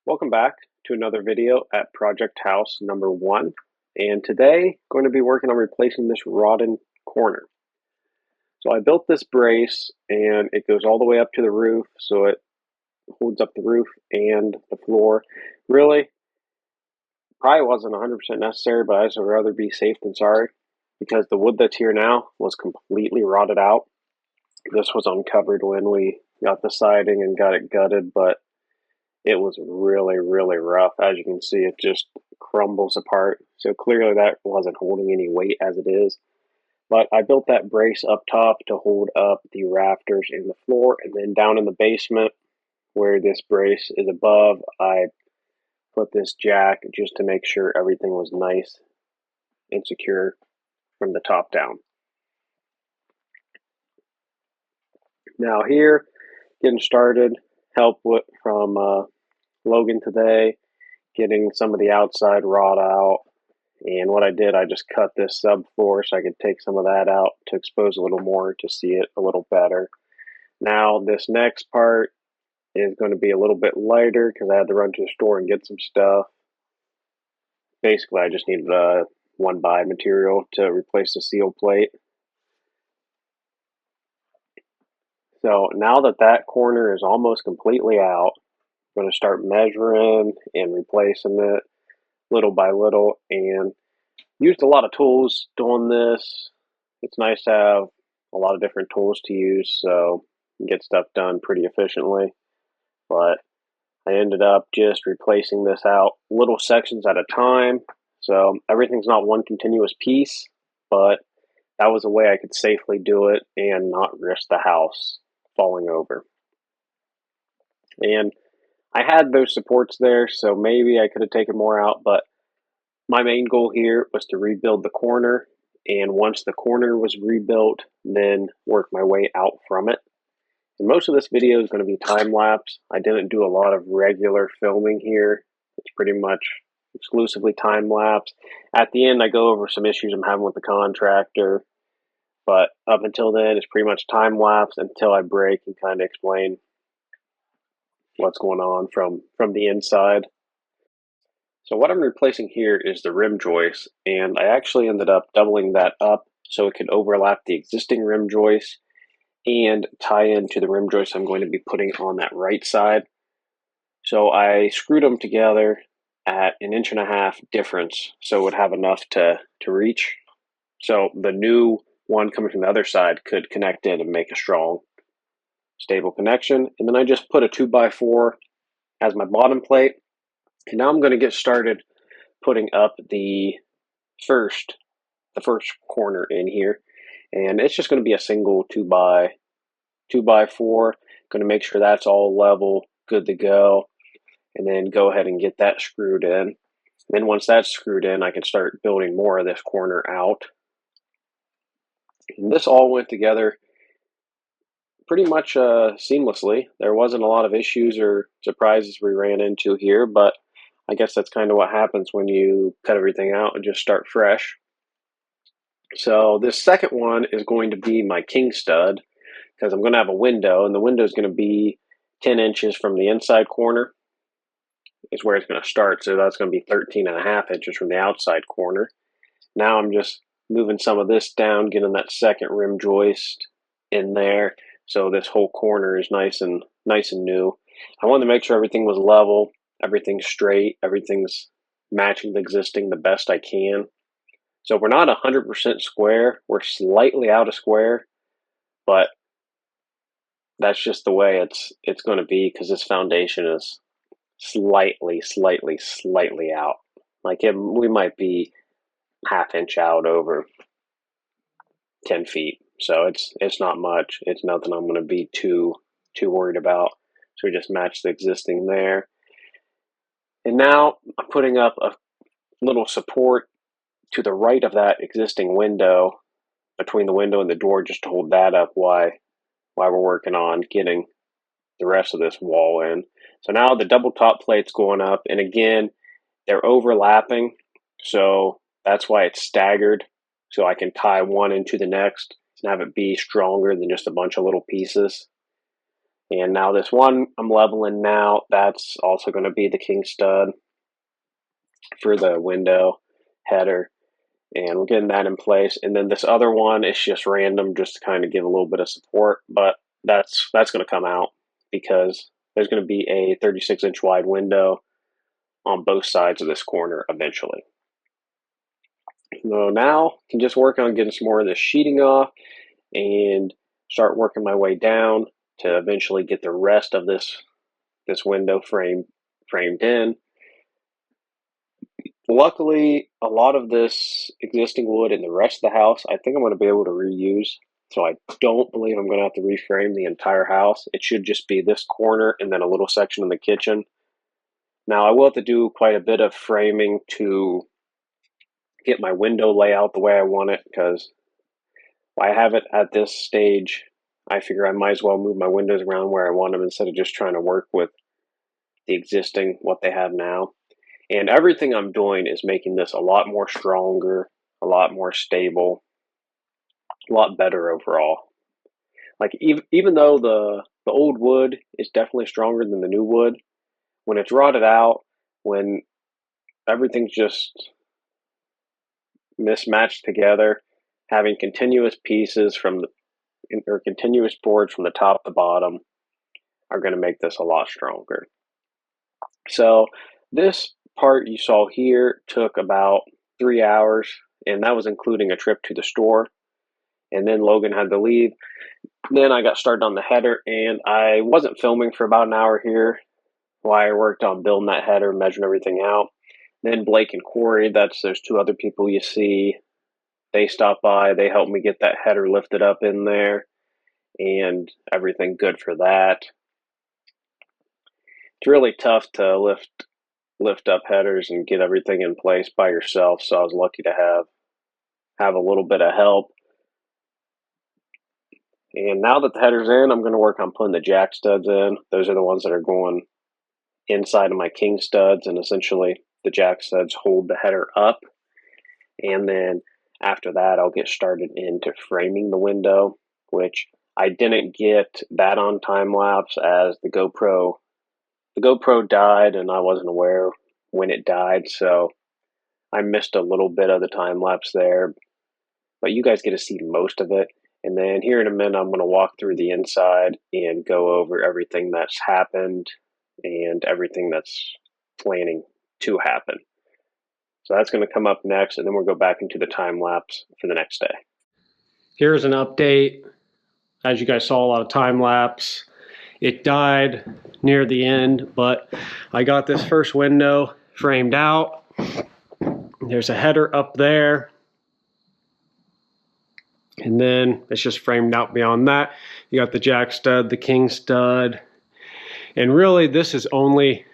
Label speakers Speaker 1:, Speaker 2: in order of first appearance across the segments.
Speaker 1: Welcome back to another video at Project House number 1, and today I'm going to be working on replacing this rotten corner. So I built this brace and it goes all the way up to the roof, so it holds up the roof and the floor. Really, probably wasn't 100% necessary, but I'd rather be safe than sorry because the wood that's here now was completely rotted out. This was uncovered when we got the siding and got it gutted, but it was really rough. As you can see, it just crumbles apart. So clearly that wasn't holding any weight as it is. But I built that brace up top to hold up the rafters in the floor, and then down in the basement where this brace is above, I put this jack just to make sure everything was nice and secure from the top down. Now here, getting started, help from Logan today, getting some of the outside rot out. And what I did, I just cut this subfloor so I could take some of that out to expose a little more to see it a little better. Now this next part is going to be a little bit lighter because I had to run to the store and get some stuff. Basically, I just needed a 1x material to replace the Sill Plate. So now that that corner is almost completely out, I'm going to start measuring and replacing it little by little, and used a lot of tools doing this. It's nice to have a lot of different tools to use so you can get stuff done pretty efficiently. But I ended up just replacing this out little sections at a time. So everything's not one continuous piece, but that was a way I could safely do it and not risk the house falling over. And I had those supports there, so maybe I could have taken more out, but my main goal here was to rebuild the corner, and once the corner was rebuilt, then work my way out from it. And most of this video is going to be time-lapse. I didn't do a lot of regular filming here. It's pretty much exclusively time-lapse. At the end, I go over some issues I'm having with the contractor, but up until then, it's pretty much time-lapse until I break and kind of explain what's going on from the inside. So what I'm replacing here is the rim joist, and I actually ended up doubling that up so it could overlap the existing rim joist and tie into the rim joist I'm going to be putting on that right side. So I screwed them together at 1.5 inch difference so it would have enough to reach. So the new one coming from the other side could connect in and make a strong, stable connection. And then I just put a 2x4 as my bottom plate. And now I'm going to get started putting up the first corner in here, and it's just going to be a single 2x4. Going to make sure that's all level, good to go, and then go ahead and get that screwed in. And then once that's screwed in, I can start building more of this corner out. And this all went together pretty much seamlessly. There wasn't a lot of issues or surprises we ran into here, but I guess that's kind of what happens when you cut everything out and just start fresh. So this second one is going to be my king stud because I'm going to have a window, and the window is going to be 10 inches from the inside corner is where it's going to start. So that's going to be 13.5 inches from the outside corner. Now I'm just moving some of this down, getting that second rim joist in there. So this whole corner is nice and new. I wanted to make sure everything was level, everything's straight, everything's matching the existing the best I can. So we're not 100% square. We're slightly out of square, but that's just the way it's going to be because this foundation is slightly out. We might be 1/2 inch out over 10 feet. So it's not much. It's nothing I'm going to be too worried about. So we just match the existing there. And now I'm putting up a little support to the right of that existing window, between the window and the door, just to hold that up while we're working on getting the rest of this wall in. So now the double top plate's going up, and again, they're overlapping, so that's why it's staggered, so I can tie one into the next and have it be stronger than just a bunch of little pieces. And now this one I'm leveling now, that's also going to be the king stud for the window header. And we're getting that in place. And then this other one is just random, just to kind of give a little bit of support. But that's going to come out because there's going to be a 36-inch wide window on both sides of this corner eventually. So now I can just work on getting some more of this sheeting off and start working my way down to eventually get the rest of this window framed in. Luckily, a lot of this existing wood in the rest of the house, I think I'm going to be able to reuse. So I don't believe I'm going to have to reframe the entire house. It should just be this corner and then a little section in the kitchen. Now, I will have to do quite a bit of framing to get my window layout the way I want it, because I have it at this stage. I figure I might as well move my windows around where I want them instead of just trying to work with the existing, what they have now. And everything I'm doing is making this a lot more stronger, a lot more stable, a lot better overall. Like even though the old wood is definitely stronger than the new wood, when it's rotted out, when everything's just mismatched together, having continuous pieces or continuous boards from the top to bottom are going to make this a lot stronger. So this part you saw here took about 3 hours, and that was including a trip to the store. And then Logan had to leave. Then I got started on the header, and I wasn't filming for about an hour here while I worked on building that header, measuring everything out. Then Blake and Corey, there's two other people you see. They stopped by. They helped me get that header lifted up in there, and everything good for that. It's really tough to lift up headers and get everything in place by yourself, so I was lucky to have a little bit of help. And now that the header's in, I'm going to work on putting the jack studs in. Those are the ones that are going inside of my king studs, and essentially the jack studs hold the header up. And then after that, I'll get started into framing the window, which I didn't get that on time lapse as the GoPro died, and I wasn't aware when it died, so I missed a little bit of the time lapse there, but you guys get to see most of it. And then here in a minute, I'm going to walk through the inside and go over everything that's happened and everything that's planning to happen. So that's going to come up next, and then we'll go back into the time lapse for the next day. Here's an update. As you guys saw, a lot of time lapse. It died near the end, but I got this first window framed out. There's a header up there, and then it's just framed out beyond that. You got the jack stud, the king stud, and really this is only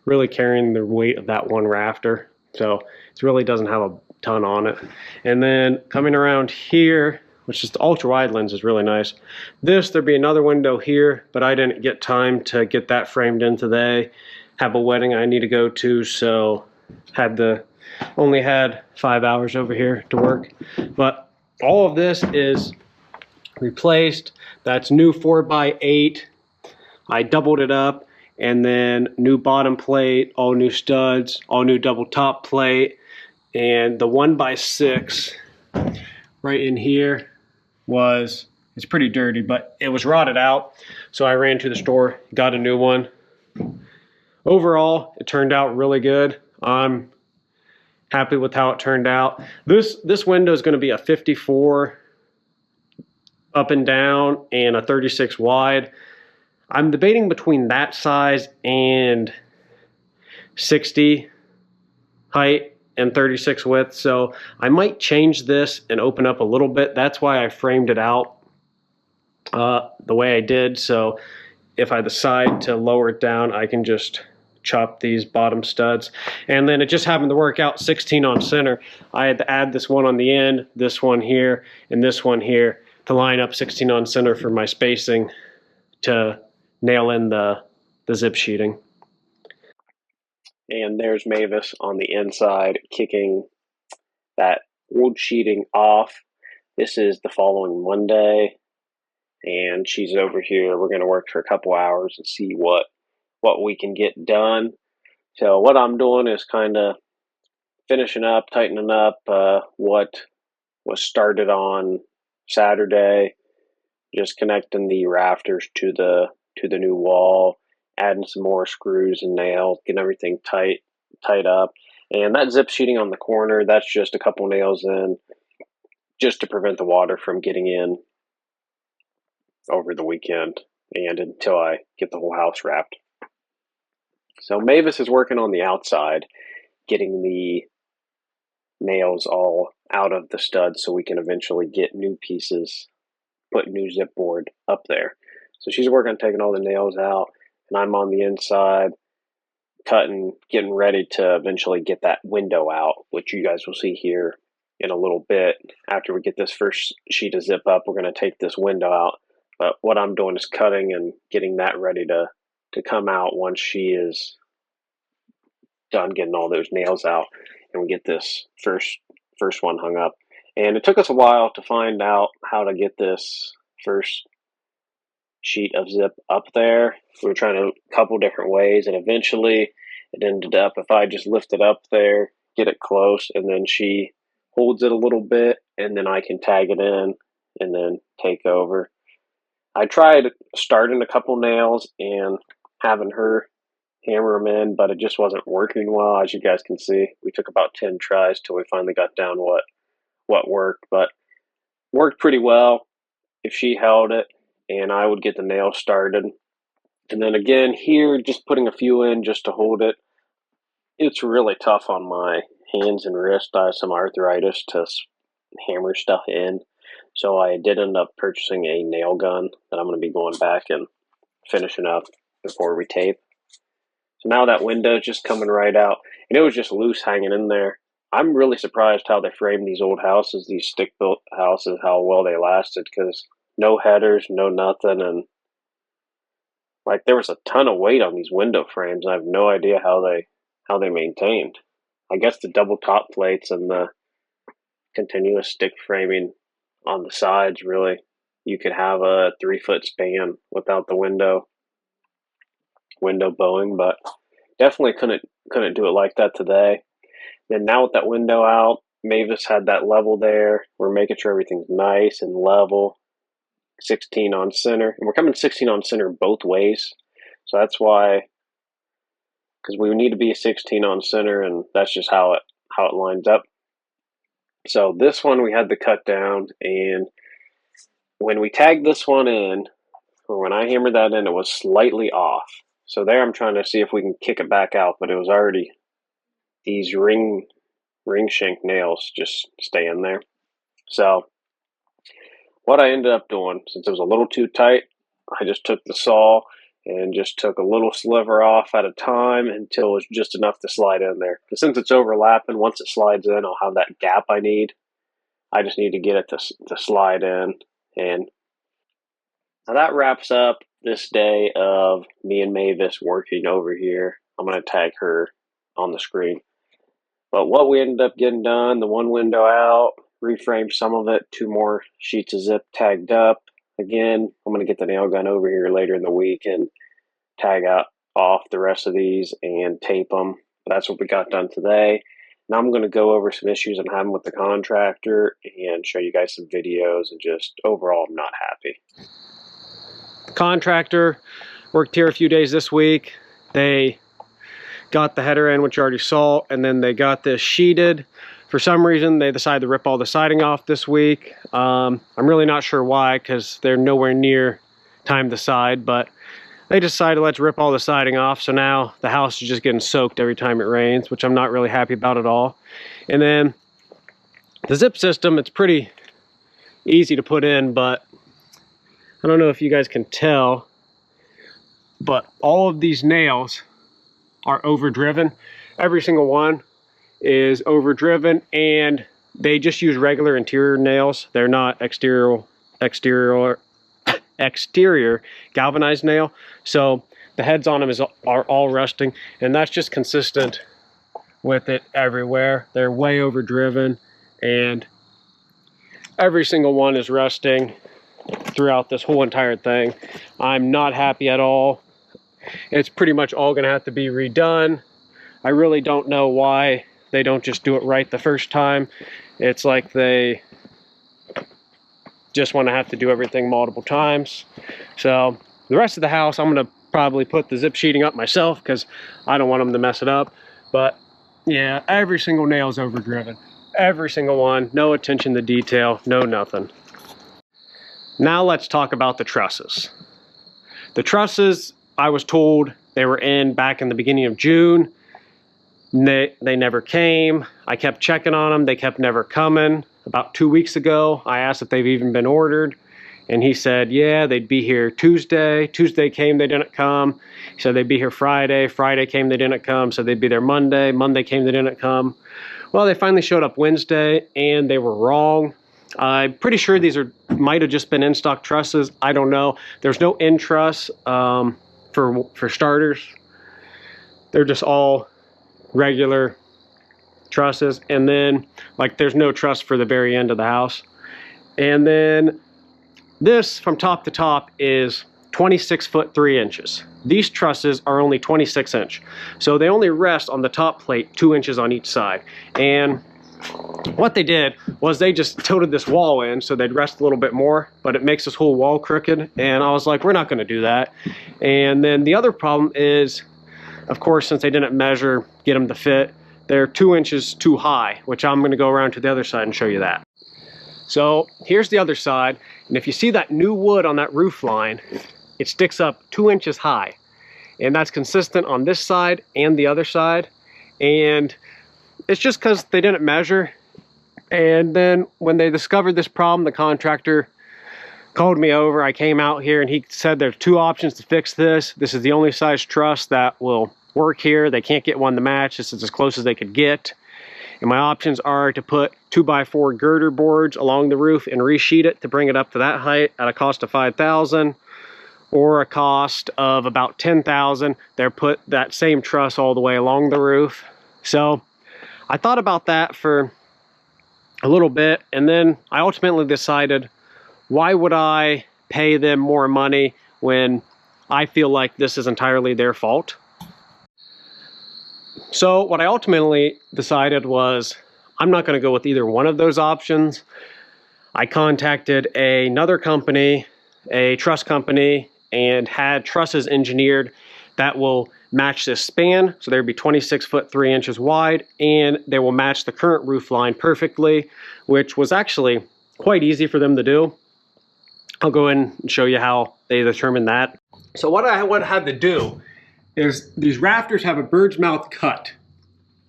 Speaker 1: really carrying the weight of that one rafter, so it really doesn't have a ton on it. And then coming around here, which is the ultra wide lens, is really nice. There'd be another window here, but I didn't get time to get that framed in today. Have a wedding I need to go to, so only had 5 hours over here to work. But all of this is replaced. That's new 4x8. I doubled it up, and then new bottom plate, all new studs, all new double top plate, and the 1x6 right in here it's pretty dirty, but it was rotted out, so I ran to the store, got a new one. Overall, it turned out really good. I'm happy with how it turned out. This window is going to be a 54 up and down and a 36 wide. I'm debating between that size and 60 height and 36 width, so I might change this and open up a little bit. That's why I framed it out the way I did, so if I decide to lower it down, I can just chop these bottom studs. And then it just happened to work out 16 on center. I had to add this one on the end, this one here, and this one here to line up 16 on center for my spacing to nail in the zip sheeting. And there's Mavis on the inside kicking that wood sheeting off. This is the following Monday, and she's over here. We're going to work for a couple hours and see what we can get done. So what I'm doing is kind of finishing up, tightening up what was started on Saturday, just connecting the rafters to the new wall, adding some more screws and nails, getting everything tight up. And that zip sheeting on the corner, that's just a couple nails in, just to prevent the water from getting in over the weekend and until I get the whole house wrapped. So Mavis is working on the outside, getting the nails all out of the studs so we can eventually get new pieces, put new zip board up there. So she's working on taking all the nails out, and I'm on the inside cutting, getting ready to eventually get that window out, which you guys will see here in a little bit. After we get this first sheet of zip up, we're going to take this window out. But what I'm doing is cutting and getting that ready to come out once she is done getting all those nails out, and we get this first one hung up. And it took us a while to find out how to get this first sheet of zip up there. We were trying a couple different ways, and eventually it ended up, if I just lift it up there, get it close, and then she holds it a little bit, and then I can tag it in and then take over. I tried starting a couple nails and having her hammer them in, but it just wasn't working well. As you guys can see, we took about 10 tries till we finally got down what worked, but worked pretty well if she held it and I would get the nail started. And then again here, just putting a few in just to hold it. It's really tough on my hands and wrist. I have some arthritis to hammer stuff in, so I did end up purchasing a nail gun that I'm going to be going back and finishing up before we tape. So now that window is just coming right out, and it was just loose hanging in there. I'm really surprised how they framed these old houses, these stick-built houses, how well they lasted, because no headers, no nothing, and like there was a ton of weight on these window frames. I have no idea how they maintained. I guess the double top plates and the continuous stick framing on the sides, really, you could have a 3-foot span without the window bowing, but definitely couldn't do it like that today. Then now with that window out, Mavis had that level there. We're making sure everything's nice and level. 16 on center, and we're coming 16 on center both ways. So that's why, because we need to be 16 on center, and that's just how it lines up. So this one we had to cut down, and when we tagged this one in, or when I hammered that in, it was slightly off. So there I'm trying to see if we can kick it back out, but it was already these ring shank nails just staying there. So what I ended up doing, since it was a little too tight, I just took the saw and just took a little sliver off at a time until it was just enough to slide in there. Because since it's overlapping, once it slides in, I'll have that gap I need. I just need to get it to slide in. And now that wraps up this day of me and Mavis working over here. I'm going to tag her on the screen. But what we ended up getting done, the one window out, reframed some of it, 2 more sheets of zip tagged up. Again, I'm going to get the nail gun over here later in the week and tag off the rest of these and tape them. But that's what we got done today. Now I'm going to go over some issues I'm having with the contractor and show you guys some videos, and just overall I'm not happy. The contractor worked here a few days this week. They got the header in, which you already saw, and then they got this sheeted. For some reason, they decided to rip all the siding off this week. I'm really not sure why, because they're nowhere near time to side, but they decided, let's rip all the siding off. So now the house is just getting soaked every time it rains, which I'm not really happy about at all. And then the zip system, it's pretty easy to put in, but I don't know if you guys can tell, but all of these nails are overdriven. Every single one is overdriven, and they just use regular interior nails. They're not exterior galvanized nail. So the heads on them are all rusting, and that's just consistent with it everywhere. They're way overdriven, and every single one is rusting. throughout this whole entire thing. I'm not happy at all. It's pretty much all gonna have to be redone. I really don't know why they don't just do it right the first time. It's like they just want to have to do everything multiple times. So the rest of the house, I'm gonna probably put the zip sheeting up myself because I don't want them to mess it up. But yeah, every single nail is overdriven. Every single one, no attention to detail, no nothing. Now let's talk about the trusses. The trusses, I was told they were in back in the beginning of June. They never came. I kept checking on them. They kept never coming. About 2 weeks ago, I asked if they've even been ordered. And he said, yeah, they'd be here Tuesday. Tuesday came, they didn't come. He said they'd be here Friday. Friday came, they didn't come. So they'd be there Monday. Monday came, they didn't come. Well, they finally showed up Wednesday, and they were wrong. I'm pretty sure these might have just been in-stock trusses. I don't know. There's no end truss for starters. They're just all regular trusses. And then, like, there's no truss for the very end of the house. And then this, from top to top, is 26 foot 3 inches. These trusses are only 26 inch. So they only rest on the top plate 2 inches on each side. And what they did was they just tilted this wall in so they'd rest a little bit more, but it makes this whole wall crooked. And I was like, we're not gonna do that. And then the other problem is, of course, since they didn't measure, get them to fit, they're 2 inches too high, which I'm gonna go around to the other side and show you that. So here's the other side. And if you see that new wood on that roof line, it sticks up 2 inches high. And that's consistent on this side and the other side. And it's just because they didn't measure. And then when they discovered this problem, the contractor called me over. I came out here and he said there's 2 options to fix this. This is the only size truss that will work here. They can't get one to match. This is as close as they could get. And my options are to put 2x4 girder boards along the roof and resheet it to bring it up to that height at a cost of $5,000, or a cost of about $10,000. They're put that same truss all the way along the roof. So I thought about that for a little bit, and then I ultimately decided, why would I pay them more money when I feel like this is entirely their fault? So what I ultimately decided was, I'm not going to go with either one of those options. I contacted another company, a truss company, and had trusses engineered that will match this span. So they'd be 26 foot 3 inches wide, and they will match the current roof line perfectly, which was actually quite easy for them to do. I'll go in and show you how they determined that. So what I had to do is, these rafters have a bird's mouth cut,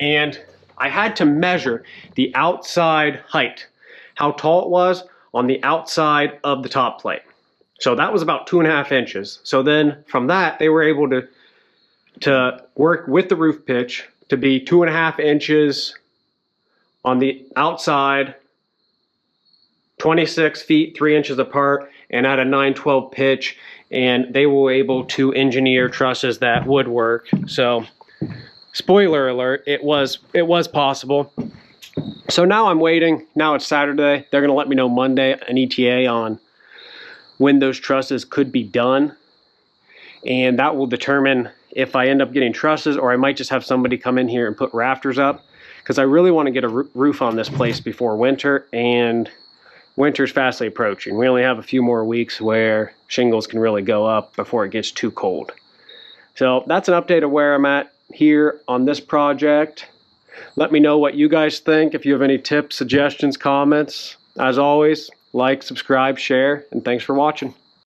Speaker 1: and I had to measure the outside height, how tall it was on the outside of the top plate. So that was about 2.5 inches. So then from that, they were able to work with the roof pitch to be 2.5 inches on the outside, 26 feet 3 inches apart, and at a 9/12 pitch. And they were able to engineer trusses that would work. So spoiler alert, it was possible. So now I'm waiting. Now it's Saturday. They're gonna let me know Monday, an ETA on when those trusses could be done. And that will determine if I end up getting trusses, or I might just have somebody come in here and put rafters up, because I really want to get a roof on this place before winter, and winter's fastly approaching. We only have a few more weeks where shingles can really go up before it gets too cold. So that's an update of where I'm at here on this project. Let me know what you guys think. If you have any tips, suggestions, comments, as always, like, subscribe, share, and thanks for watching.